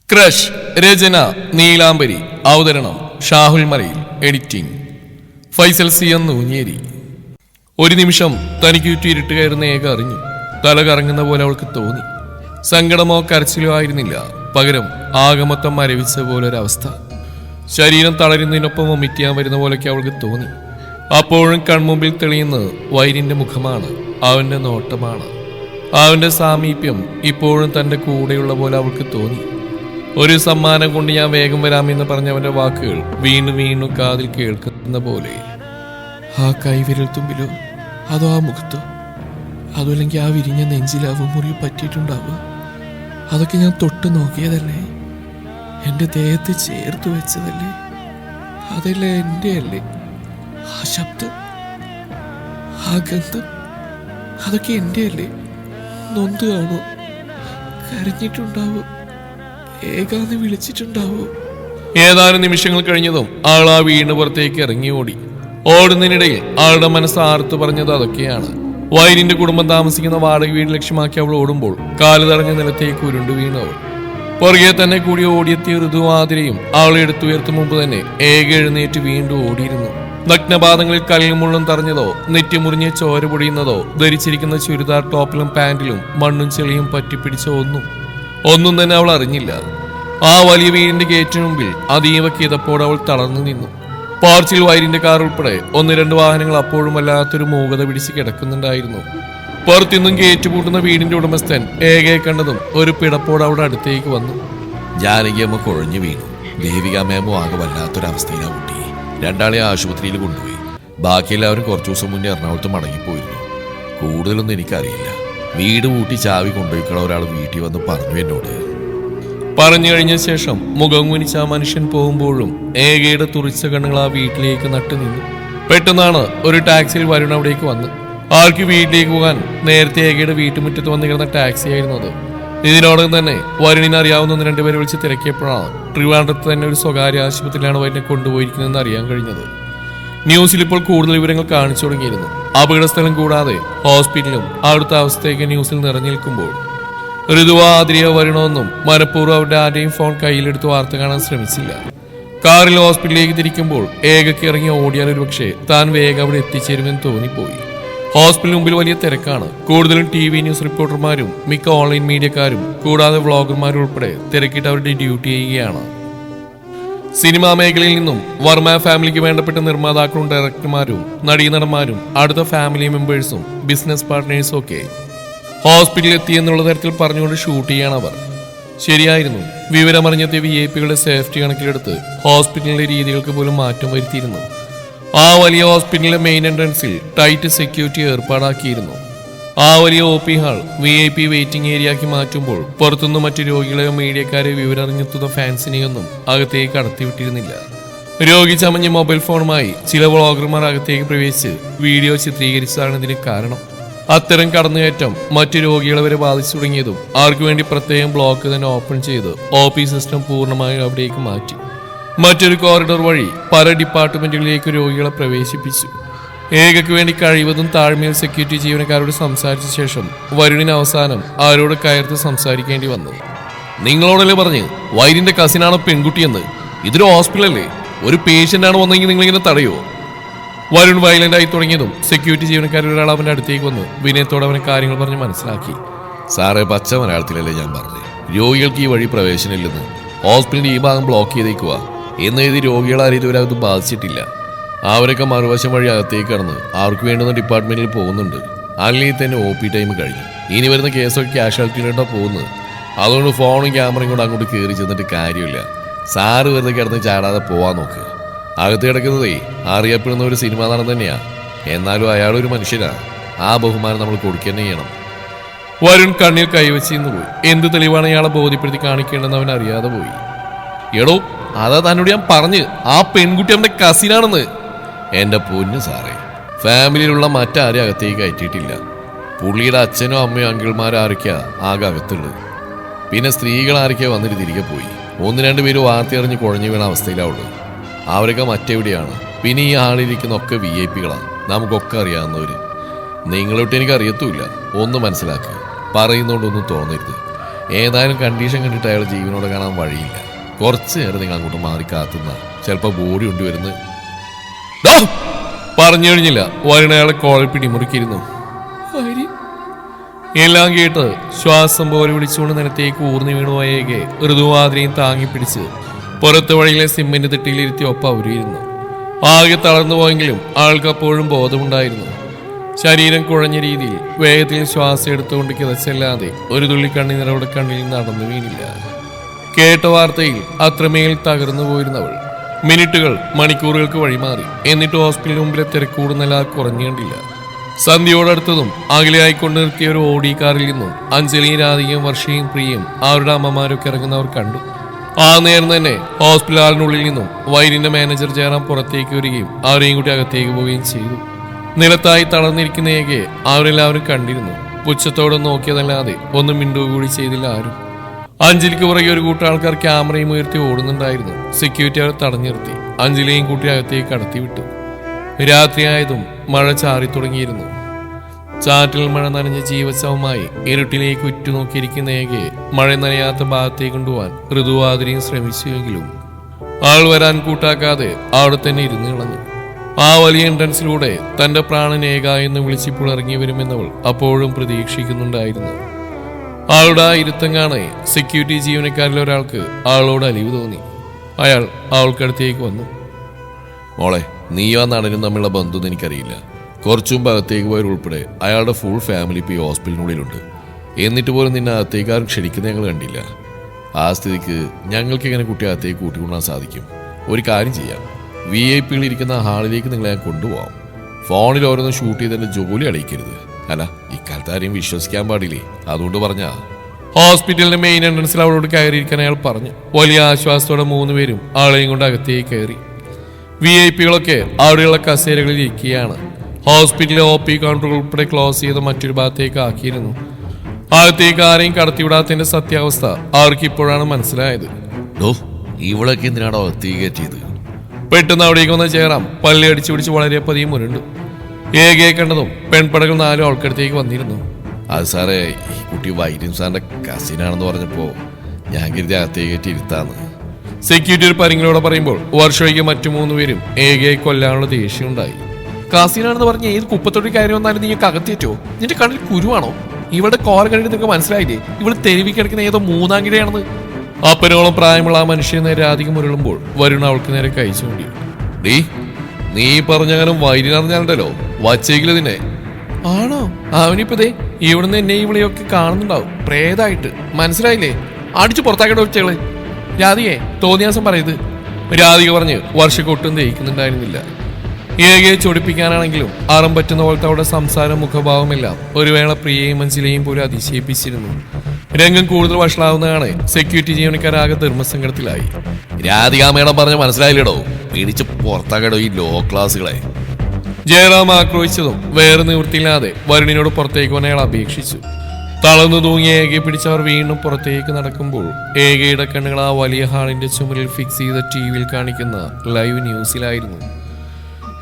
Crush രചന നീലാംബരി, അവതരണം ഷാഹുൽ മലയിൽ, editing Faisal C എന്ന് ഊഞ്ഞേരി. ഒരു നിമിഷം തനിക്ക് ചുറ്റി ഇരുട്ട് കയറുന്ന ഏക അറിഞ്ഞു. തല കറങ്ങുന്ന പോലെ അവൾക്ക് തോന്നി. സങ്കടമോ കരച്ചിലോ ആയിരുന്നില്ല, പകരം ആകമൊത്തം മരവിച്ച പോലൊരവസ്ഥ. ശരീരം തളരുന്നതിനൊപ്പം വൊമിറ്റ് ചെയ്യാൻ വരുന്ന പോലൊക്കെ അവൾക്ക് തോന്നി. അപ്പോഴും കൺമുമ്പിൽ തെളിയുന്നത് വൈരിന്റെ മുഖമാണ്, അവന്റെ നോട്ടമാണ്, അവന്റെ സാമീപ്യം ഇപ്പോഴും തന്റെ കൂടെയുള്ള പോലെ അവൾക്ക് തോന്നി. ഒരു സമ്മാനം കൊണ്ട് ഞാൻ വേഗം വരാമെന്ന് പറഞ്ഞവന്റെ വാക്കുകൾ വീണ്ടും വീണ്ടും കാതിൽ കേൾക്കുന്ന പോലെ. ആ കൈവിരൽ തുമ്പിലോ അതോ ആ മുഖത്തോ, അതുമല്ലെങ്കിൽ ആ വിരിഞ്ഞ നെഞ്ചിലാവും മുറിവ് പറ്റിയിട്ടുണ്ടാവുക. അതൊക്കെ ഞാൻ തൊട്ട് നോക്കിയതല്ലേ, എൻ്റെ ദേഹത്ത് ചേർത്ത് വെച്ചതല്ലേ, അതല്ലേ എൻ്റെ അല്ലേ. ആ ശബ്ദം, ആ ഗന്ധം, അതൊക്കെ എൻ്റെ അല്ലേ. നൊന്ത് കാണോ, കരഞ്ഞിട്ടുണ്ടാവോ, ഏകാന്ന് വിളിച്ചിട്ടുണ്ടാവോ. ഏതാനും നിമിഷങ്ങൾ കഴിഞ്ഞതും ആൾ ആ വീണ് പുറത്തേക്ക് ഇറങ്ങി ഓടി. ഓടുന്നതിനിടയിൽ ആളുടെ മനസ്സ് ആർത്തു പറഞ്ഞത് അതൊക്കെയാണ്. വൈരിന്റെ കുടുംബം താമസിക്കുന്ന വാടക വീട് ലക്ഷ്യമാക്കി അവൾ ഓടുമ്പോൾ കാല് തടഞ്ഞ നിലത്തേക്ക് ഉരുണ്ടു വീണവൾ. പുറകെ തന്നെ കൂടി ഓടിയെത്തിയ ഋതുവാതിരയും അവളെ എടുത്തുയർത്തും മുമ്പ് തന്നെ ഏക എഴുന്നേറ്റ് വീണ്ടും ഓടിയിരുന്നു. നഗ്നപാദങ്ങളിൽ കല്ലും മുള്ളും തറഞ്ഞതോ, നെറ്റി മുറിഞ്ഞ് ചോര പൊടിയുന്നതോ, ധരിച്ചിരിക്കുന്ന ചുരിദാർ ടോപ്പിലും പാന്റിലും മണ്ണും ചെളിയും പറ്റിപ്പിടിച്ച ഒന്നും തന്നെ അവൾ അറിഞ്ഞില്ല. ആ വലിയ വീടിന്റെ ഗേറ്റിന് മുമ്പിൽ അതീവ കിതപ്പോടെ അവൾ തളർന്നു നിന്നു. പോർച്ചിൽ വൈരിന്റെ കാർ ഉൾപ്പെടെ 1-2 വാഹനങ്ങൾ അപ്പോഴും വല്ലാത്തൊരു മൂകത പിടിച്ച് കിടക്കുന്നുണ്ടായിരുന്നു. പുറത്തുനിന്നും ഗേറ്റ് പൂട്ടുന്ന വീടിന്റെ ഉടമസ്ഥൻ ഏകയെ കണ്ടതും ഒരു പിടപ്പോടെ അവിടെ അടുത്തേക്ക് വന്നു. ജാനകിയമ്മ കുഴഞ്ഞു വീണു. ദേവികാമ്മ ആകെ വല്ലാത്തൊരവസ്ഥയിലാണ് കുട്ടി. രണ്ടാളെ ആശുപത്രിയിൽ കൊണ്ടുപോയി. ബാക്കിയെല്ലാവരും കുറച്ചു ദിവസം മുന്നേ എറണാകുളത്ത് മടങ്ങിപ്പോയിരുന്നു. കൂടുതലൊന്നും എനിക്കറിയില്ല. വീട് പൂട്ടി ചാവി കൊണ്ടുപോയിക്കള ഒരാൾ വീട്ടിൽ വന്ന് പറഞ്ഞു എന്നോട്. പറഞ്ഞു കഴിഞ്ഞ ശേഷം മുഖം കുനിച്ച ആ മനുഷ്യൻ പോകുമ്പോഴും ഏകയുടെ തുറിച്ച കണ്ണുകൾ ആ വീട്ടിലേക്ക് നട്ടു നിന്നു. പെട്ടെന്നാണ് ഒരു ടാക്സിയിൽ വരുൺ അവിടേക്ക് വന്ന്. ആൾക്ക് വീട്ടിലേക്ക് പോകാൻ നേരത്തെ ഏകയുടെ വീട്ടുമുറ്റത്ത് വന്നിരുന്ന ടാക്സി ആയിരുന്നു അത്. ഇതിനോടകം തന്നെ വരുണിനെ അറിയാവുന്ന 2 പേരെ വിളിച്ച് തിരക്കിയപ്പോഴാണ് ട്രിവാൻഡ്രത്ത് തന്നെ ഒരു സ്വകാര്യ ആശുപത്രിയിലാണ് വരുണിനെ കൊണ്ടുപോയിരിക്കുന്നതെന്ന് അറിയാൻ കഴിഞ്ഞത്. ന്യൂസിൽ ഇപ്പോൾ കൂടുതൽ വിവരങ്ങൾ കാണിച്ചു തുടങ്ങിയിരുന്നു. അപകടസ്ഥലം കൂടാതെ ഹോസ്പിറ്റലും അവിടുത്തെ അവസ്ഥയൊക്കെ ന്യൂസിൽ നിറഞ്ഞു നിൽക്കുമ്പോൾ ഋതുവാതിരയോ വരണമൊന്നും മനഃപൂർവ്വം അവരുടെ ആരുടെയും ഫോൺ കയ്യിലെടുത്ത് വാർത്ത കാണാൻ ശ്രമിച്ചില്ല. കാറിൽ ഹോസ്പിറ്റലിലേക്ക് തിരിക്കുമ്പോൾ ഏകയ്ക്ക് ഇറങ്ങി ഓടിയാൽ ഒരു പക്ഷേ താൻ വേഗം അവിടെ എത്തിച്ചേരുമെന്ന് തോന്നിപ്പോയി. ഹോസ്പിറ്റലിന് മുമ്പിൽ വലിയ തിരക്കാണ്. കൂടുതലും TV ന്യൂസ് റിപ്പോർട്ടർമാരും മിക്ക ഓൺലൈൻ മീഡിയക്കാരും കൂടാതെ വ്ളോഗർമാരും ഉൾപ്പെടെ തിരക്കിട്ട് അവരുടെ ഡ്യൂട്ടി ചെയ്യുകയാണ്. സിനിമാ മേഖലയിൽ നിന്നും വർമ്മ ഫാമിലിക്ക് വേണ്ടപ്പെട്ട നിർമ്മാതാക്കളും ഡയറക്ടർമാരും നടീനടന്മാരും അടുത്ത ഫാമിലി മെമ്പേഴ്സും ബിസിനസ് പാർട്ട്നേഴ്സും ഒക്കെ ഹോസ്പിറ്റലിൽ എത്തിയെന്നുള്ള തരത്തിൽ പറഞ്ഞുകൊണ്ട് ഷൂട്ട് ചെയ്യാണ് അവർ. ശരിയായിരുന്നു, വിവരമറിഞ്ഞെത്തിയ VIP-കളുടെ സേഫ്റ്റി കണക്കിലെടുത്ത് ഹോസ്പിറ്റലിലെ രീതികൾക്ക് പോലും മാറ്റം വരുത്തിയിരുന്നു. ആ വലിയ ഹോസ്പിറ്റലിലെ മെയിൻ എൻട്രൻസിൽ ടൈറ്റ് സെക്യൂരിറ്റി ഏർപ്പാടാക്കിയിരുന്നു. ആ വലിയ OP ഹാൾ VIP വെയിറ്റിംഗ് ഏരിയയാക്കി മാറ്റുമ്പോൾ പുറത്തുനിന്ന് മറ്റു രോഗികളെയോ മീഡിയക്കാരെയോ വിവരറിഞ്ഞെത്തുന്ന ഫാൻസിനെയൊന്നും അകത്തേക്ക് കടത്തിവിട്ടിരുന്നില്ല. രോഗി ചമഞ്ഞ മൊബൈൽ ഫോണുമായി ചില വ്ളോഗർമാർ അകത്തേക്ക് പ്രവേശിച്ച് വീഡിയോ ചിത്രീകരിച്ചതാണ് ഇതിന് കാരണം. അത്തരം കടന്നുകയറ്റം മറ്റു രോഗികളെ വരെ ബാധിച്ചു തുടങ്ങിയതും ആർക്കു വേണ്ടി പ്രത്യേകം ബ്ലോക്ക് തന്നെ ഓപ്പൺ ചെയ്ത് OP സിസ്റ്റം പൂർണ്ണമായും അവിടേക്ക് മാറ്റി. മറ്റൊരു കോറിഡോർ വഴി പല ഡിപ്പാർട്ട്മെന്റുകളിലേക്ക് രോഗികളെ പ്രവേശിപ്പിച്ചു. ഏകയ്ക്ക് വേണ്ടി കഴിവതും താഴ്മയിൽ സെക്യൂരിറ്റി ജീവനക്കാരോട് സംസാരിച്ച ശേഷം വരുണിന് അവസാനം ആരോട് കയർത്ത് സംസാരിക്കേണ്ടി വന്നു. നിങ്ങളോടല്ലേ പറഞ്ഞ് വൈരിന്റെ കസിനാണ് പെൺകുട്ടിയെന്ന്? ഇതൊരു ഹോസ്പിറ്റലല്ലേ, ഒരു പേഷ്യന്റ് ആണ് വന്നെങ്കിൽ നിങ്ങളിങ്ങനെ തടയോ? വരുൺ വയലന്റ് ആയി തുടങ്ങിയതും സെക്യൂരിറ്റി ജീവനക്കാരിൽ ഒരാൾ അവന്റെ അടുത്തേക്ക് വന്ന് വിനയത്തോടെ അവനെ കാര്യങ്ങൾ പറഞ്ഞ് മനസ്സിലാക്കി. സാറേ, പച്ച മലയാളത്തിലല്ലേ ഞാൻ പറഞ്ഞു, രോഗികൾക്ക് ഈ വഴി പ്രവേശനമില്ലെന്ന്. ഹോസ്പിറ്റലിന്റെ ഈ ഭാഗം ബ്ലോക്ക് ചെയ്തേക്കുക എന്നെഴുതി രോഗികളാരും ഇതുവരെ അത് ബാധിച്ചിട്ടില്ല. അവരൊക്കെ മറുവശം വഴി അകത്തേക്ക് കടന്ന് അവർക്ക് വേണ്ടുന്ന ഡിപ്പാർട്ട്മെന്റിൽ പോകുന്നുണ്ട്. അല്ലെങ്കിൽ തന്നെ OP ടൈം കഴിഞ്ഞു. ഇനി വരുന്ന കേസൊക്കെ കാഷ്വാലിറ്റിയിലോട്ടാ പോകുന്നത്. അതുകൊണ്ട് ഫോണും ക്യാമറയും കൊണ്ട് അങ്ങോട്ട് കയറി ചെന്നിട്ട് കാര്യമില്ല. സാറ് വെറുതെ കിടന്ന് ചാടാതെ പോവാൻ നോക്ക്. അകത്ത് കിടക്കുന്നതേ അറിയപ്പെടുന്ന ഒരു സിനിമാ നടൻ തന്നെയാ. എന്നാലും അയാളൊരു മനുഷ്യനാ. ആ ബഹുമാനം നമ്മൾ കൊടുക്കുക തന്നെ ചെയ്യണം. വരുൺ കണ്ണിൽ കൈവച്ച് നിന്ന് പോയി. എന്ത് തെളിവാണ് ഇയാളെ ബോധ്യപ്പെടുത്തി കാണിക്കേണ്ടെന്ന് അവൻ അറിയാതെ പോയി. എടോ, അതാ തന്നോട് ഞാൻ പറഞ്ഞ്, ആ പെൺകുട്ടി അവന്റെ കസിനാണെന്ന്. എന്റെ പൊന്നു സാറേ, ഫാമിലിയിലുള്ള മറ്റാരും അകത്തേക്ക് കയറ്റിയിട്ടില്ല. പുള്ളിയുടെ അച്ഛനോ അമ്മയോ അങ്കിൾമാരോ ആരൊക്കെയാ ആകെ അകത്തുള്ളത്. പിന്നെ സ്ത്രീകൾ ആരൊക്കെയാ വന്നിട്ട് തിരികെ പോയി. 1-2 പേര് വാർത്തയറിഞ്ഞ് കുഴഞ്ഞു വീണ അവസ്ഥയിലാവുള്ളത്. അവരൊക്കെ മറ്റെവിടെയാണ്. പിന്നെ ഈ ആളിരിക്കുന്നൊക്കെ VIP-കളാണ്, നമുക്കൊക്കെ അറിയാവുന്നവര്. നിങ്ങളൊട്ട് എനിക്ക് അറിയത്തുമില്ല. ഒന്ന് മനസ്സിലാക്കുക, പറയുന്നോണ്ടൊന്നും തോന്നരുത്. ഏതായാലും കണ്ടീഷൻ കണ്ടിട്ട് അയാൾ ജീവനോടെ കാണാൻ വഴിയില്ല. കുറച്ച് നേരം നിങ്ങൾ അങ്ങോട്ട് മാറി കാത്തുന്ന ചിലപ്പോൾ ബോഡി കൊണ്ടുവരുന്നത്. പറഞ്ഞു കഴിഞ്ഞില്ല. വരുണ അയാളെ കോളിൽ പിടിമുറുക്കിയിരുന്നു. എല്ലാം കേട്ട് ശ്വാസം പോലെ വിളിച്ചുകൊണ്ട് നിലത്തേക്ക് ഊർന്നു വീണുപോയേക്കെ ഋതുവാതിരയും താങ്ങിപ്പിടിച്ച് പുറത്ത് വഴിയിലെ സിമെന്റ് തിട്ടിയിലിരുത്തി ഒപ്പം അവരുയിരുന്നു. ആകെ തളർന്നു പോയെങ്കിലും ആൾക്കപ്പോഴും ബോധമുണ്ടായിരുന്നു. ശരീരം കുഴഞ്ഞ രീതിയിൽ വേഗത്തിൽ ശ്വാസം എടുത്തുകൊണ്ട് കിതച്ചല്ലാതെ ഒരു തുള്ളി കണ്ണീരോടെ കണ്ണിൽ നടന്നു വീണില്ല. കേട്ട വാർത്തയിൽ അത്രമേൽ തകർന്നു പോയിരുന്നവൾ മിനിറ്റുകൾ മണിക്കൂറുകൾക്ക് വഴിമാറി. എന്നിട്ട് ഹോസ്പിറ്റലിന് മുമ്പിലെ തിരക്കൂടുന്നല്ല കുറഞ്ഞു കണ്ടില്ല. സന്ധ്യയോടടുത്തതും അകലെയായിക്കൊണ്ട് നിർത്തിയ ഒരു ഓടി കാറിൽ നിന്നും അഞ്ജലിയും രാധികയും വർഷയും പ്രിയയും അവരുടെ അമ്മമാരൊക്കെ ഇറങ്ങുന്നവർ കണ്ടു. ആ നേരം തന്നെ ഹോസ്പിറ്റൽ ഹാളിനുള്ളിൽ നിന്നും വൈരിന്റെ മാനേജർ ജയറാം പുറത്തേക്ക് വരികയും അവരെയും കൂട്ടി അകത്തേക്ക് പോവുകയും ചെയ്തു. നിലത്തായി തളർന്നിരിക്കുന്ന ഏകയെ അവരെല്ലാവരും കണ്ടിരുന്നു. പുച്ഛത്തോടെ നോക്കിയതല്ലാതെ ഒന്നും മിണ്ടുക കൂടി ചെയ്തില്ല ആരും. അഞ്ജലിക്ക് പുറകെ ഒരു കൂട്ടം ആൾക്കാർ ക്യാമറയും ഉയർത്തി ഓടുന്നുണ്ടായിരുന്നു. സെക്യൂരിറ്റി അവരെ തടഞ്ഞു നിർത്തി അഞ്ജലിയെയും കൂട്ടി അകത്തേക്ക് കടത്തിവിട്ടു. രാത്രിയായതും മഴ ചാറി തുടങ്ങിയിരുന്നു. ചാറ്റിൽ മഴ നനഞ്ഞ ജീവശവമായി ഇരുട്ടിലേക്ക് ഉറ്റുനോക്കിയിരിക്കുന്ന ഏകയെ മഴ നനയാത്ത ഭാഗത്തേക്ക് കൊണ്ടുപോകാൻ ഋതുവാതിരയും ശ്രമിച്ചുവെങ്കിലും ആൾ വരാൻ കൂട്ടാക്കാതെ അവിടെ തന്നെ ഇരുന്ന് കളഞ്ഞു. ആ വലിയ എൻട്രൻസിലൂടെ തന്റെ പ്രാണൻ ഏക എന്ന് വിളിച്ചിപ്പോൾ ഇറങ്ങി വരുമെന്നവൾ അപ്പോഴും പ്രതീക്ഷിക്കുന്നുണ്ടായിരുന്നു. ആളുടെ ആ ഇരുത്തം കാണെ സെക്യൂരിറ്റി ജീവനക്കാരിൽ ഒരാൾക്ക് ആളോട് അലിവ് തോന്നി. അയാൾ അവൾക്കടുത്തേക്ക് വന്നു. മോളെ, നീയോ നടനും തമ്മിലുള്ള ബന്ധം എനിക്കറിയില്ല. കുറച്ചു മുമ്പ് അകത്തേക്ക് പോയവരുൾപ്പെടെ അയാളുടെ ഫുൾ ഫാമിലി ഇപ്പോൾ ഈ ഹോസ്പിറ്റലിനുള്ളിലുണ്ട്. എന്നിട്ട് പോലും നിന്നെ അകത്തേക്ക് ആരും ക്ഷണിക്കുന്നത് ഞങ്ങൾ കണ്ടില്ല. ആ സ്ഥിതിക്ക് ഞങ്ങൾക്ക് എങ്ങനെ കുട്ടി അകത്തേക്ക് കൂട്ടിക്കൊണ്ടാൻ സാധിക്കും? ഒരു കാര്യം ചെയ്യാം, VIP ഇരിക്കുന്ന ഹാളിലേക്ക് നിങ്ങളെ ഞാൻ കൊണ്ടുപോകാം. ഫോണിൽ ഓരോന്നും ഷൂട്ട് ചെയ്തതിന്റെ ജോലി അടയിക്കരുത്. അല്ല, ഇക്കാലത്ത് ആരെയും വിശ്വസിക്കാൻ പാടില്ലേ, അതുകൊണ്ട് പറഞ്ഞാ. ഹോസ്പിറ്റലിന്റെ മെയിൻ എൻട്രൻസിൽ അവളോട് കയറിയിരിക്കാൻ അയാൾ പറഞ്ഞു. വലിയ ആശ്വാസത്തോടെ 3 പേരും ആളെയും കൊണ്ട് അകത്തേക്ക് കയറി. VIP അവിടെയുള്ള കസേരകളിൽ ഇരിക്കുകയാണ്. ഹോസ്പിറ്റലിലെ OP കൗണ്ടറുകൾ ഉൾപ്പെടെ ക്ലോസ് ചെയ്ത് മറ്റൊരു ഭാഗത്തേക്ക് ആക്കിയിരുന്നു. അകത്തേക്ക് ആരെയും കടത്തിവിടാത്തതിന്റെ സത്യാവസ്ഥ അവർക്ക് ഇപ്പോഴാണ് മനസ്സിലായത്. ഇവളൊക്കെ എന്തിനാണോ തീകേറ്റിയത്? പെട്ടെന്ന് അവിടേക്ക് വന്ന ജയറാം പള്ളി അടിച്ചു പിടിച്ച് വളരെ പതിയും മുരണ്ടു. ഏകയെ കണ്ടതും പെൺപടകൾ 4 ആൾക്കടുത്തേക്ക് വന്നിരുന്നു. അത് സാറേ, ഈ കുട്ടി വൈദ്യം സാറിന്റെ കസിനാണെന്ന് പറഞ്ഞപ്പോ ഞാൻ കരുതി അകത്തേക്ക് ഇരുത്താന്ന്. സെക്യൂരിറ്റി ഒരു പരിങ്ങളോടെ പറയുമ്പോൾ വർഷയ്ക്ക് മറ്റു 3 പേരും ഏകയെ കൊല്ലാനുള്ള ദേഷ്യമുണ്ടായി. കാസിനാണെന്ന് പറഞ്ഞ ഏത് കുപ്പത്തൊട്ടി കയറി വന്നാലും നീ അകത്തേറ്റോ? നിന്റെ കണ്ണിൽ കുരുവാണോ? ഇവളുടെ കോല കണ്ടിട്ട് നിങ്ങൾക്ക് മനസ്സിലായില്ലേ ഇവള് തെരുവി കിടക്കുന്ന ഏതോ 3-ാം കിടയാണെന്ന്? അപ്പനോളം പ്രായമുള്ള ആ മനുഷ്യൻ നേരെ അധികം മുരളുമ്പോൾ വരുണ അവൾക്ക് നേരെ കൈ ചൂണ്ടി. നീ പറഞ്ഞാലും വൈദ്യനറിഞ്ഞാലുണ്ടല്ലോ വച്ചേക്കില്ല നിന്നെ. ആണോ? അവനിപ്പതേ ഇവിടുന്ന് എന്നെ ഇവിടെയൊക്കെ കാണുന്നുണ്ടാവും പ്രേതായിട്ട്, മനസ്സിലായില്ലേ? അടിച്ചു പുറത്താക്കേണ്ട വെച്ചേള്. രാധികയെ തോന്നിയാസം പറയത്. രാധിക പറഞ്ഞ് വർഷക്കൊട്ടും ദഹിക്കുന്നുണ്ടായിരുന്നില്ല. ഏകയെ ചൊടിപ്പിക്കാനാണെങ്കിലും അറം പറ്റുന്ന പോലത്തെ അവളുടെ സംസാരം മുഖഭാവമെല്ലാം ഒരു വേള പ്രിയയും മഞ്ജിലയും പോലും അതിശയിപ്പിച്ചിരുന്നു. രംഗം കൂടുതൽ വഷളാവുന്നതാണ്. സെക്യൂരിറ്റി ജീവനക്കാരാകെ ധർമ്മസങ്കടത്തിലായി. രാധികാമേടം പറഞ്ഞ മനസ്സിലായില്ലടോ, പിടിച്ച് പുറത്താക്കടോ ഈ ലോ ക്ലാസുകളെ. ജയറാം ആക്രോശിച്ചതും വേറെ നിവൃത്തിയില്ലാതെ വരുണിനോട് പുറത്തേക്ക് വന്ന് അയാൾ അപേക്ഷിച്ചു. തളർന്നു തൂങ്ങിയ ഏകയെ പിടിച്ചവർ വീണ്ടും പുറത്തേക്ക് നടക്കുമ്പോൾ ഏകയുടെ കണ്ണുകൾ ആ വലിയ ഹാളിന്റെ ചുമരിൽ ഫിക്സ് ചെയ്ത TV കാണിക്കുന്ന ലൈവ് ന്യൂസിലായിരുന്നു.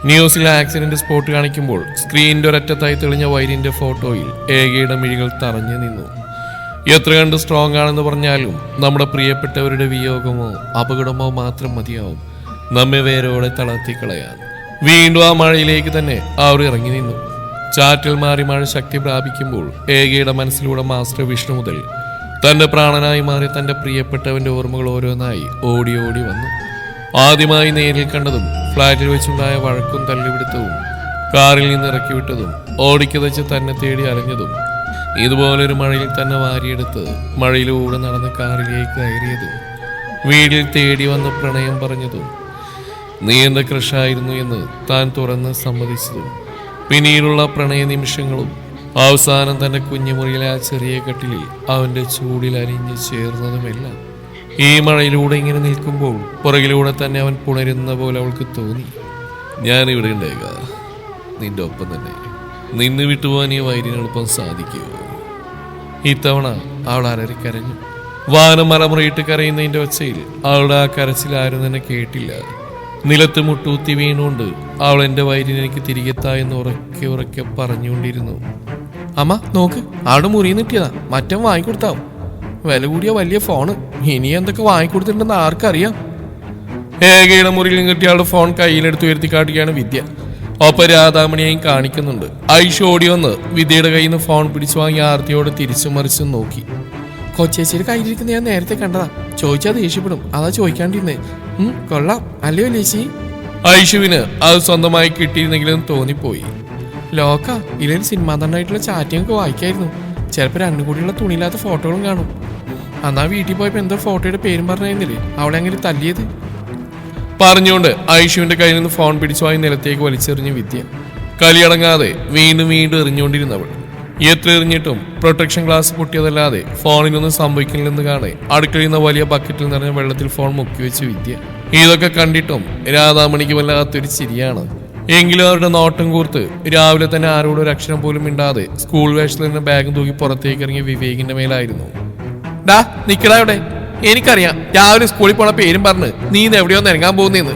ന്യൂസിൽ ആക്സിഡന്റ് സ്പോട്ട് കാണിക്കുമ്പോൾ സ്ക്രീനിന്റെ ഒരറ്റത്തായി തെളിഞ്ഞ വൈരിന്റെ ഫോട്ടോയിൽ ഏകയുടെ മിഴികൾ തറഞ്ഞു നിന്നു. എത്ര കണ്ട് സ്ട്രോങ് ആണെന്ന് പറഞ്ഞാലും നമ്മുടെ പ്രിയപ്പെട്ടവരുടെ വിയോഗമോ അപകടമോ മാത്രം മതിയാവും നമ്മെ വേരോടെ തളർത്തിക്കളയാൻ. വീണ്ടും ആ മഴയിലേക്ക് തന്നെ അവർ ഇറങ്ങി നിന്നു. ചാറ്റിൽ മാറി മഴ ശക്തി പ്രാപിക്കുമ്പോൾ ഏകയുടെ മനസ്സിലൂടെ മാസ്റ്റർ വിഷ്ണു മുതൽ തന്റെ പ്രാണനായി മാറി തന്റെ പ്രിയപ്പെട്ടവന്റെ ഓർമ്മകൾ ഓരോന്നായി ഓടി ഓടി വന്നു. ആദ്യമായി നേരിൽ കണ്ടതും ഫ്ലാറ്റിൽ വെച്ചുണ്ടായ വഴക്കും തള്ളിപിടുത്തവും, കാറിൽ നിന്ന് ഇറക്കി വിട്ടതും, ഓടിക്കതച്ച് തന്നെ തേടി അലഞ്ഞതും, ഇതുപോലൊരു മഴയിൽ തന്നെ വാരിയെടുത്ത് മഴയിലൂടെ നടന്ന് കാറിലേക്ക് കയറിയതും, വീട്ടിൽ തേടി വന്ന് പ്രണയം പറഞ്ഞതും, നീ എന്റെ ക്രഷായിരുന്നു എന്ന് താൻ തുറന്ന് സമ്മതിച്ചതും, പിന്നീടുള്ള പ്രണയ നിമിഷങ്ങളും, അവസാനം തന്റെ കുഞ്ഞുമുറിയിലെ ആ ചെറിയ കട്ടിലിൽ അവന്റെ ചൂടിൽ അലിഞ്ഞു ചേർന്നതുമെല്ലാം ഈ മഴയിലൂടെ ഇങ്ങനെ നിൽക്കുമ്പോൾ പുറകിലൂടെ തന്നെ അവൻ പുണരുന്ന പോലെ അവൾക്ക് തോന്നി. ഞാനിവിടെ ഉണ്ടായിക, നിന്റെ ഒപ്പം തന്നെ. നിന്ന് വിട്ടുപോകാൻ ഈ വൈരിനെളുപ്പം സാധിക്കുമോ? ഇത്തവണ അവൾ അലറിക്കരഞ്ഞു. വാനം മലമുറയിട്ട് കരയുന്നതിന്റെ ഒച്ചയിൽ അവളുടെ ആ കരച്ചിൽ ആരും തന്നെ കേട്ടില്ല. നിലത്ത് മുട്ടൂത്തി വീണുകൊണ്ട് അവൾ എന്റെ വൈരിനെ എനിക്ക് തിരികെത്താ എന്ന് ഉറക്കെ ഉറക്കെ പറഞ്ഞുകൊണ്ടിരുന്നു. അമ്മ നോക്ക്, അവിടെ മുറിയിൽ നിട്ടിയതാ, മറ്റം വാങ്ങിക്കൊടുത്താവും. വില കൂടിയ വലിയ ഫോണ്. ഇനി എന്തൊക്കെ വാങ്ങിക്കൊടുത്തിട്ടുണ്ടെന്ന് ആർക്കറിയാം. ഏകയുടെ മുറിയിൽ കിട്ടിയാളുടെ ഫോൺ കയ്യിലെടുത്ത് ഉയർത്തി കാട്ടുകയാണ് വിദ്യ. ഒപ്പം രാധാമണിയെയും കാണിക്കുന്നുണ്ട്. ഐഷ ഓടി വന്ന് വിദ്യയുടെ കയ്യിൽ നിന്ന് ഫോൺ പിടിച്ചു വാങ്ങി ആർത്തിയോട് തിരിച്ചു മറിച്ചും നോക്കി. കൊച്ചേച്ചിയുടെ കയ്യിലിരിക്കുന്ന ഞാൻ നേരത്തെ കണ്ടതാ. ചോദിച്ചാൽ ദേഷ്യപ്പെടും, അതാ ചോദിക്കാണ്ടിരുന്നേ. കൊള്ളാം അല്ലയോ ലേച്ചി? ഐഷുവിന് അത് സ്വന്തമായി കിട്ടിയിരുന്നെങ്കിലും തോന്നിപ്പോയി. ലോക്ക ഇതിൽ സിനിമാ നടനായിട്ടുള്ള ചാറ്റിങ്ങൊക്കെ വായിക്കായിരുന്നു. ചിലപ്പോൾ രണ്ടും കൂടിയുള്ള തുണിയില്ലാത്ത ഫോട്ടോകളും കാണും. അന്നാ വീട്ടിൽ പോയപ്പോൾ എന്തോ ഫോട്ടോയുടെ പേരും പറഞ്ഞിരുന്നില്ലേ അവളെ അങ്ങനെ തല്ലിയത്. പറഞ്ഞുകൊണ്ട് ഐഷുവിന്റെ കയ്യിൽ നിന്ന് ഫോൺ പിടിച്ചുമായി നിലത്തേക്ക് വലിച്ചെറിഞ്ഞ് വിദ്യ. കലിയടങ്ങാതെ വീണ്ടും വീണ്ടും എറിഞ്ഞുകൊണ്ടിരുന്നവൾ. എത്ര എറിഞ്ഞിട്ടും പ്രൊട്ടക്ഷൻ ഗ്ലാസ് പൊട്ടിയതല്ലാതെ ഫോണിനൊന്നും സംഭവിക്കുന്നില്ലെന്ന് കാണെ അടുക്കളയിൽ നിന്ന് വലിയ ബക്കറ്റിൽ നിറഞ്ഞ വെള്ളത്തിൽ ഫോൺ മുക്കി വെച്ച് വിദ്യ. ഇതൊക്കെ കണ്ടിട്ടും രാധാമണിക്ക് വല്ലാത്തൊരു ചിരിയാണ്. എങ്കിലും അവരുടെ നോട്ടം കൂർത്ത് രാവിലെ തന്നെ ആരോടും ഒരു അക്ഷരം പോലും മിണ്ടാതെ സ്കൂൾ വേഷത്തിൽ നിന്ന് ബാഗും തൂക്കി പുറത്തേക്ക് ഇറങ്ങിയ വിവേകിന്റെ മേലായിരുന്നു. ഡാ നിക്കടാ ഇവിടെ. എനിക്കറിയാം രാവിലെ സ്കൂളിൽ പോണ പേരും പറഞ്ഞ് നീ ഇന്ന് എവിടെയോ ഇറങ്ങാൻ പോകുന്നേന്ന്.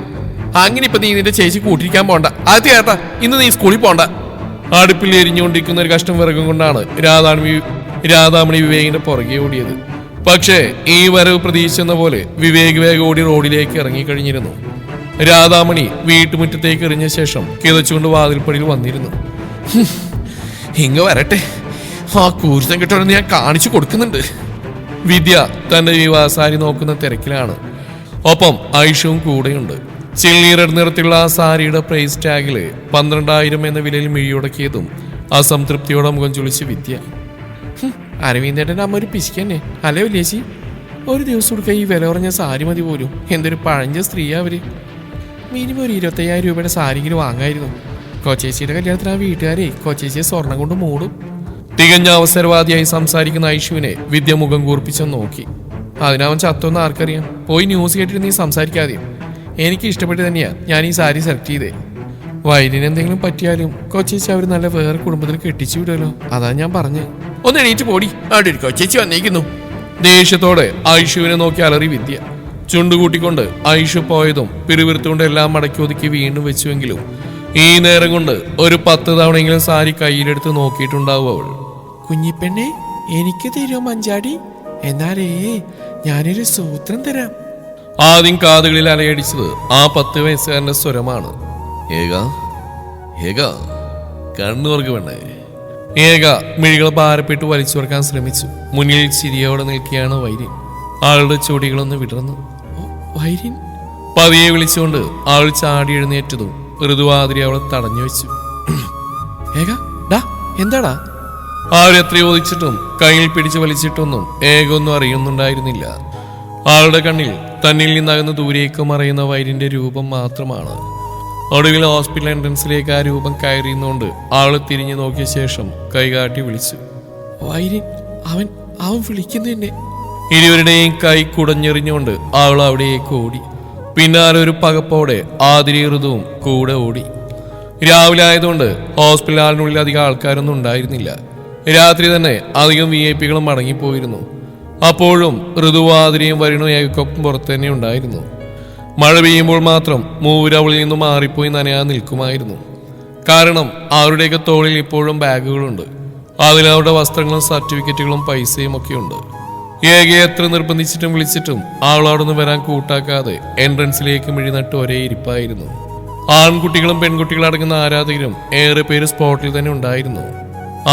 അങ്ങനെ ഇപ്പൊ നീ നിന്റെ ചേച്ചി കൂട്ടിരിക്കാൻ പോണ്ട. അത് കേട്ടാ ഇന്ന് നീ സ്കൂളിൽ പോണ്ട. അടുപ്പിൽ എരിഞ്ഞുകൊണ്ടിരിക്കുന്ന ഒരു കഷ്ടം വിറകും കൊണ്ടാണ് രാധാമണി വിവേകിന്റെ പുറകെ ഓടിയത്. പക്ഷേ ഈ വരവ് പ്രതീക്ഷിച്ചെന്ന പോലെ വിവേക് വേഗം ഓടി റോഡിലേക്ക് ഇറങ്ങിക്കഴിഞ്ഞിരുന്നു. രാധാമണി വീട്ടുമുറ്റത്തേക്ക് എറിഞ്ഞ ശേഷം കിതച്ചുകൊണ്ട് വാതിൽപ്പടിയിൽ വന്നിരുന്നു. ഇങ്ങ് വരട്ടെ, ആ കൂർത്തം കെട്ടോന്ന് ഞാൻ കാണിച്ചു കൊടുക്കുന്നുണ്ട്. വിദ്യ തന്റെ വിവാഹസാരി നോക്കുന്ന തിരക്കിലാണ്. ഒപ്പം ഐഷവും കൂടെയുണ്ട്. ചില്ലീറ നിറത്തിലുള്ള ആ സാരിയുടെ പ്രൈസ് ടാഗില് 12,000 എന്ന വിലയിൽ മിഴിയുടക്കിയതും അസംതൃപ്തിയോടെ മുഖം ചുളിച്ച് വിദ്യ. അരവിന്ദേട്ടൻ്റെ അമ്മ ഒരു പിശിക്കന്നെ അല്ലേ വലിയേച്ചി? ഒരു ദിവസം കൊടുക്കുക ഈ വില കുറഞ്ഞ സാരി മതി പോലും. എന്തൊരു പഴഞ്ച സ്ത്രീയാ അവര്. മിനിമം ഒരു 25,000 രൂപയുടെ സാരിയെങ്കിലും വാങ്ങായിരുന്നു. കൊച്ചേച്ചിയുടെ കല്യാണത്തിന് ആ വീട്ടുകാരെ കൊച്ചേച്ചിയെ സ്വർണം കൊണ്ട് മൂടും. തികഞ്ഞ അവസരവാദിയായി സംസാരിക്കുന്ന ഐഷുവിനെ വിദ്യ മുഖം കൂർപ്പിച്ചെന്ന് നോക്കി. അതിനവൻ ചത്തൊന്ന് ആർക്കറിയാം. പോയി ന്യൂസ് കേട്ടിട്ട് നീ സംസാരിക്കാതെ. എനിക്ക് ഇഷ്ടപ്പെട്ട് തന്നെയാ ഞാൻ ഈ സാരി സെലക്ട് ചെയ്തേ. വൈദ്യന് എന്തെങ്കിലും പറ്റിയാലും കൊച്ചേച്ചി അവർ നല്ല വേറെ കുടുംബത്തിൽ കെട്ടിച്ചു വിടുമല്ലോ, അതാ ഞാൻ പറഞ്ഞ്. ഒന്ന് എണീറ്റ് പോടി, അവിടെ ഒരു കൊച്ചേച്ചി വന്നേക്കുന്നു. ദേഷ്യത്തോടെ ഐഷുവിനെ നോക്കി അലറി വിദ്യ. ചുണ്ടുകൂട്ടിക്കൊണ്ട് ഐഷു പോയതും പിറുവിറുത്തുകൊണ്ട് എല്ലാം മടക്കി ഒതുക്കി വീണ്ടും വെച്ചുവെങ്കിലും ഈ നേരം കൊണ്ട് ഒരു 10 തവണയെങ്കിലും സാരി കയ്യിലെടുത്ത് നോക്കിയിട്ടുണ്ടാവും അവൾ. കുഞ്ഞിപ്പെണ്ണെ എനിക്ക് തരുമോ മഞ്ചാടി? എന്നാലേ ഞാനൊരു സൂത്രം തരാം. ആദ്യം കാതുകളിൽ അലയടിച്ചത് ആ 10 വയസ്സുകാരന്റെ സ്വരമാണ്. ഏക കണ്ണുവർക്ക് വേണ്ടേ? ഏക മിഴികൾ ഭാരപ്പെട്ട് വലിച്ചുറക്കാൻ ശ്രമിച്ചു. മുന്നിൽ ചിരിയോടെ നിൽക്കുകയാണ് വൈര്യൻ. ആളുടെ ചൊടികളൊന്ന് വിടർന്നു. വൈര്യൻ പതിയെ വിളിച്ചുകൊണ്ട് ആൾ ചാടി എഴുന്നേറ്റതും ഋതുവാതിരി അവളെ തടഞ്ഞു വെച്ചു. ഏക ഡാ എന്താടാ? ആരെത്ര ചോദിച്ചിട്ടും കയ്യിൽ പിടിച്ചു വലിച്ചിട്ടൊന്നും ഏകൊന്നും അറിയുന്നുണ്ടായിരുന്നില്ല. ആളുടെ കണ്ണിൽ തന്നിൽ നിന്നകന്ന് ദൂരേക്ക് മറയുന്ന വൈര്യന്റെ രൂപം മാത്രമാണ്. ഒടുവിൽ ഹോസ്പിറ്റൽ എൻട്രൻസിലേക്ക് ആ രൂപം കയറിയുന്നുകൊണ്ട് ആള് തിരിഞ്ഞു നോക്കിയ ശേഷം കൈകാട്ടി വിളിച്ചു. വൈര്യൻ അവൻ വിളിക്കുന്നെന്നെ. ഇരുവരുടെയും കൈ കുടഞ്ഞെറിഞ്ഞുകൊണ്ട് അവൾ അവിടേക്ക് ഓടി. പിന്നാലെ ഒരു പകപ്പോടെ ആതിരി ഋതുവും കൂടെ ഓടി. രാവിലെ ആയതുകൊണ്ട് ഹോസ്പിറ്റൽ ഹാളിനുള്ളിൽ അധികം ആൾക്കാരൊന്നും ഉണ്ടായിരുന്നില്ല. രാത്രി തന്നെ അധികം VIP കളും മടങ്ങിപ്പോയിരുന്നു. അപ്പോഴും ഋതുവാതിരിയും വരുണും ഏകൊപ്പം പുറത്തു തന്നെ ഉണ്ടായിരുന്നു. മഴ പെയ്യുമ്പോൾ മാത്രം മൂവരവളിൽ നിന്നും മാറിപ്പോയി നനയാൻ നിൽക്കുമായിരുന്നു. കാരണം അവരുടെയൊക്കെ തോളിൽ ഇപ്പോഴും ബാഗുകളുണ്ട്. അതിലവരുടെ വസ്ത്രങ്ങളും സർട്ടിഫിക്കറ്റുകളും പൈസയും ഒക്കെ ഉണ്ട്. ഏകയെ എത്ര നിർബന്ധിച്ചിട്ടും വിളിച്ചിട്ടും അവളവിടുന്ന് വരാൻ കൂട്ടാക്കാതെ എൻട്രൻസിലേക്ക് മിഴിനട്ട് ഒരേ ഇരിപ്പായിരുന്നു. ആൺകുട്ടികളും പെൺകുട്ടികളും അടങ്ങുന്ന ആരാധകരും ഏറെ പേര് സ്പോട്ടിൽ തന്നെ ഉണ്ടായിരുന്നു.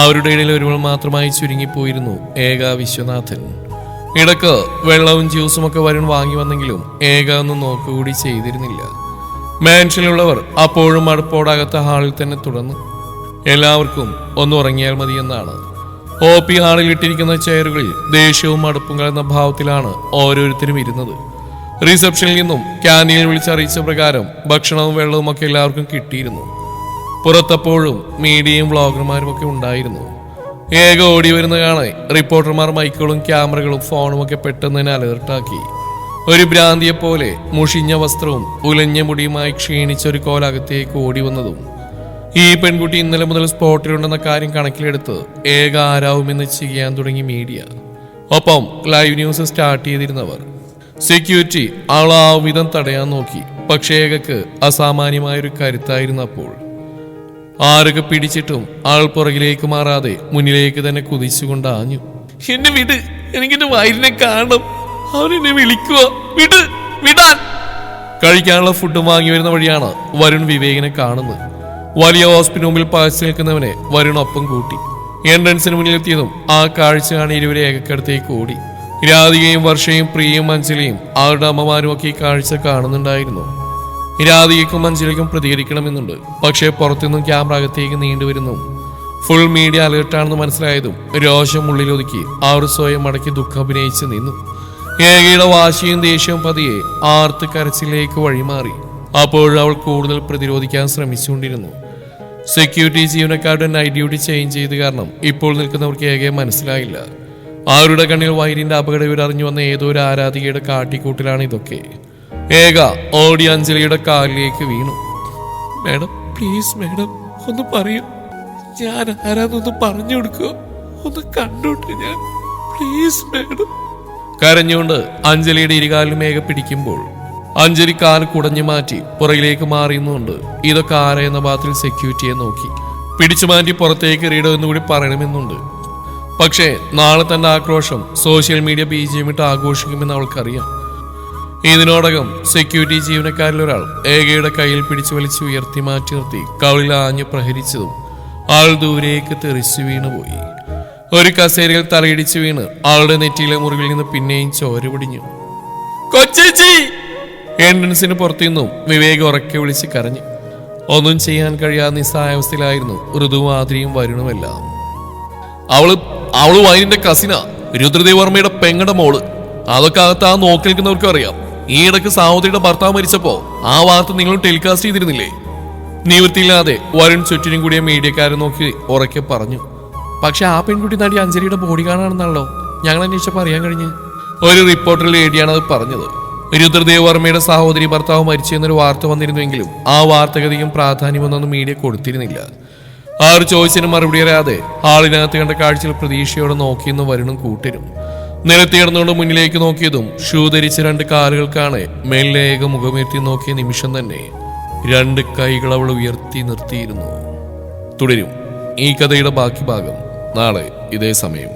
അവരുടെ ഇടയിൽ ഒരുവൾ മാത്രമായി ചുരുങ്ങിപ്പോയിരുന്നു ഏക വിശ്വനാഥൻ. ഇടക്ക് വെള്ളവും ജ്യൂസും ഒക്കെ വരുൺ വാങ്ങി വന്നെങ്കിലും ഏക ഒന്നും നോക്കുകൂടി ചെയ്തിരുന്നില്ല. മാൻഷനിലുള്ളവർ അപ്പോഴും അടുപ്പോടകത്ത ഹാളിൽ തന്നെ തുടർന്നു. എല്ലാവർക്കും ഒന്ന് ഉറങ്ങിയാൽ മതിയെന്നാണ്. OP ഹാളിൽ ഇട്ടിരിക്കുന്ന ചെയറുകളിൽ ദേഷ്യവും അടുപ്പും കലർന്ന ഭാവത്തിലാണ് ഓരോരുത്തരും ഇരുന്നത്. റിസപ്ഷനിൽ നിന്നും ക്യാൻറ്റീനിൽ വിളിച്ചറിയിച്ച പ്രകാരം ഭക്ഷണവും വെള്ളവും ഒക്കെ എല്ലാവർക്കും കിട്ടിയിരുന്നു. പുറത്തപ്പോഴും മീഡിയയും വ്ളോഗർമാരും ഒക്കെ ഉണ്ടായിരുന്നു. ഏക ഓടി വരുന്ന കാണാൻ റിപ്പോർട്ടർമാർ മൈക്കുകളും ക്യാമറകളും ഫോണും ഒക്കെ പെട്ടെന്ന് തന്നെ അലേർട്ടാക്കി. ഒരു ഭ്രാന്തിയെപ്പോലെ മുഷിഞ്ഞ വസ്ത്രവും ഉലഞ്ഞ മുടിയുമായി ക്ഷീണിച്ചൊരു കോലകത്തേക്ക് ഓടി വന്നതും ഈ പെൺകുട്ടി ഇന്നലെ മുതൽ സ്പോട്ടിലുണ്ടെന്ന കാര്യം കണക്കിലെടുത്ത് ഏക ആരാവുമെന്ന് ചെയ്യാൻ തുടങ്ങി മീഡിയ. ഒപ്പം ലൈവ് ന്യൂസ് സ്റ്റാർട്ട് ചെയ്തിരുന്നവർ. സെക്യൂരിറ്റി ആളെ ആ വിധം തടയാൻ നോക്കി. പക്ഷേ ഏകക്ക് അസാമാന്യമായൊരു കരുത്തായിരുന്നപ്പോൾ. ആരൊക്കെ പിടിച്ചിട്ടും ആൾ പുറകിലേക്ക് മാറാതെ മുന്നിലേക്ക് തന്നെ കുതിച്ചുകൊണ്ട് ആഞ്ഞു. എന്നെ വിട്, എനിക്കെന്റെ വയറിനെ കാണണം. അവനെന്നെ വിളിക്കുക. വിടാൻ. കഴിക്കാനുള്ള ഫുഡ് വാങ്ങി വരുന്ന വഴിയാണ് വരുൺ വിവേകിനെ കാണുന്നത്. വലിയ ഹോസ്പിറ്റൽ മുമ്പിൽ പകച്ചു നിൽക്കുന്നവനെ വരുൺ ഒപ്പം കൂട്ടി. എൻട്രൻസിന് മുന്നിലെത്തിയതും ആ കാഴ്ച കാണി ഇരുവരെ ഏകക്കടുത്തേക്ക് ഓടി. രാധികയും വർഷയും പ്രിയയും അഞ്ജലിയും അവരുടെ അമ്മമാരും ഒക്കെ ഈ കാഴ്ച കാണുന്നുണ്ടായിരുന്നു. രാധികയ്ക്കും അഞ്ജലിക്കും പ്രതികരിക്കണമെന്നുണ്ട്. പക്ഷേ പുറത്തുനിന്നും ക്യാമറ അകത്തേക്ക് നീണ്ടുവരുന്നു. ഫുൾ മീഡിയ അലേർട്ടാണെന്ന് മനസ്സിലായതും രോഷം ഉള്ളിലൊതുക്കി അവർ സ്വയം മടക്കി ദുഃഖം അഭിനയിച്ച് നിന്നു. ഏകയുടെ വാശിയും ദേഷ്യവും പതിയെ ആർത്ത് കരച്ചിലേക്ക് വഴിമാറി. അപ്പോഴവൾ കൂടുതൽ പ്രതിരോധിക്കാൻ ശ്രമിച്ചുകൊണ്ടിരുന്നു. സെക്യൂരിറ്റി ജീവനക്കാരുടെ നൈറ്റ് ഡ്യൂട്ടി ചേഞ്ച് ചെയ്ത് കാരണം ഇപ്പോൾ നിൽക്കുന്നവർക്ക് ഏകയെ മനസ്സിലായില്ല. അവരുടെ കണ്ണിൽ വൈരിന്റെ അപകട വിവരറിഞ്ഞു വന്ന ഏതോ ഒരു ആരാധികയുടെ കാട്ടിക്കൂട്ടിലാണ് ഇതൊക്കെ. ഏക ഓടി അഞ്ജലിയുടെ കാലിലേക്ക് വീണു. മാഡം, പ്ലീസ് മാഡം, ഒന്ന് പറയൂ. ഞാൻ ആരാന്നൊന്ന് പറഞ്ഞു കൊടുക്കുക. ഒന്ന് കണ്ടോട്ടെ ഞാൻ, പ്ലീസ് മാഡം. കരഞ്ഞുകൊണ്ട് അഞ്ജലിയുടെ ഇരുകാലിലും ഏക പിടിക്കുമ്പോൾ അഞ്ജലി കാൽ കുടഞ്ഞു മാറ്റി പുറകിലേക്ക് മാറിയുന്നുണ്ട്. ഇതൊക്കെ ആരെന്ന ഭാഗത്തിൽ സെക്യൂരിറ്റിയെ നോക്കി പിടിച്ചു മാറ്റി പുറത്തേക്ക് എറിയിടോ എന്നുകൂടി പറയണമെന്നുണ്ട്. പക്ഷേ നാളെ തന്റെ ആക്രോശം സോഷ്യൽ മീഡിയ BGM ഇട്ട് ആഘോഷിക്കുമെന്ന് അവൾക്കറിയാം. ഇതിനോടകം സെക്യൂരിറ്റി ജീവനക്കാരിൽ ഒരാൾ ഏകയുടെ കയ്യിൽ പിടിച്ചു വലിച്ച് ഉയർത്തി മാറ്റി നിർത്തി കവിളിൽ ആഞ്ഞു പ്രഹരിച്ചതും ആൾ ദൂരേക്ക് തെറിച്ചു വീണുപോയി. ഒരു കസേരയിൽ തലയിടിച്ചു വീണ് ആളുടെ നെറ്റിയിലെ മുറിവിൽ നിന്ന് പിന്നെയും ചോര പിടിഞ്ഞു. കൊച്ചേച്ചി! എൻട്രൻസിന് പുറത്തുനിന്നും വിവേക് ഉറക്കെ വിളിച്ച് കരഞ്ഞു. ഒന്നും ചെയ്യാൻ കഴിയാതെ നിസ്സഹായാവസ്ഥയിലായിരുന്നു ഋതുവും ആദ്രിയും വരുണുമെല്ലാം. അവള് വൈനിന്റെ കസിനാ, രുദ്രദേവ് വർമ്മയുടെ പെങ്ങടെ മോള്. അതൊക്കെ അകത്ത് ആ നോക്കി നിൽക്കുന്നവർക്കും അറിയാം. ഈ ഇടയ്ക്ക് സാഹോദരിയുടെ ഭർത്താവ് മരിച്ചപ്പോ ആ വാർത്ത നിങ്ങൾ ടെലികാസ്റ്റ് ചെയ്തിരുന്നില്ലേ? നിവൃത്തിയില്ലാതെ വരുൺ ചുറ്റിനും കൂടിയ മീഡിയക്കാരെ നോക്കി ഉറക്കെ പറഞ്ഞു. പക്ഷെ ആ പെൺകുട്ടി നടി അഞ്ജലിയുടെ ബോഡി ഗാർഡാണെന്നാണല്ലോ ഞങ്ങൾ അന്വേഷിച്ചപ്പോൾ അറിയാൻ കഴിഞ്ഞ്. ഒരു റിപ്പോർട്ടറിൽ എഴുതിയാണ് അത് പറഞ്ഞത്. രുദ്രദേവ് വർമ്മയുടെ സഹോദരി ഭർത്താവ് മരിച്ചു എന്നൊരു വാർത്ത വന്നിരുന്നെങ്കിലും ആ വാർത്തകധികം പ്രാധാന്യമൊന്നും മീഡിയ കൊടുത്തിരുന്നില്ല. ആര് ചോദിച്ചതിന് മറുപടി അറിയാതെ ഹാളിനകത്ത് കണ്ട കാഴ്ചയിൽ പ്രതീക്ഷയോടെ നോക്കിയെന്ന് വരുണും കൂട്ടരും. നിലത്തി കിടന്നുകൊണ്ട് മുന്നിലേക്ക് നോക്കിയതും ഷൂ ധരിച്ച 2 കാലുകൾക്കാണ് മെല്ലേക മുഖമുയർത്തി നോക്കിയ നിമിഷം തന്നെ 2 കൈകൾ അവൾ ഉയർത്തി നിർത്തിയിരുന്നു. തുടരും ഈ കഥയുടെ ബാക്കി ഭാഗം നാളെ ഇതേ സമയം.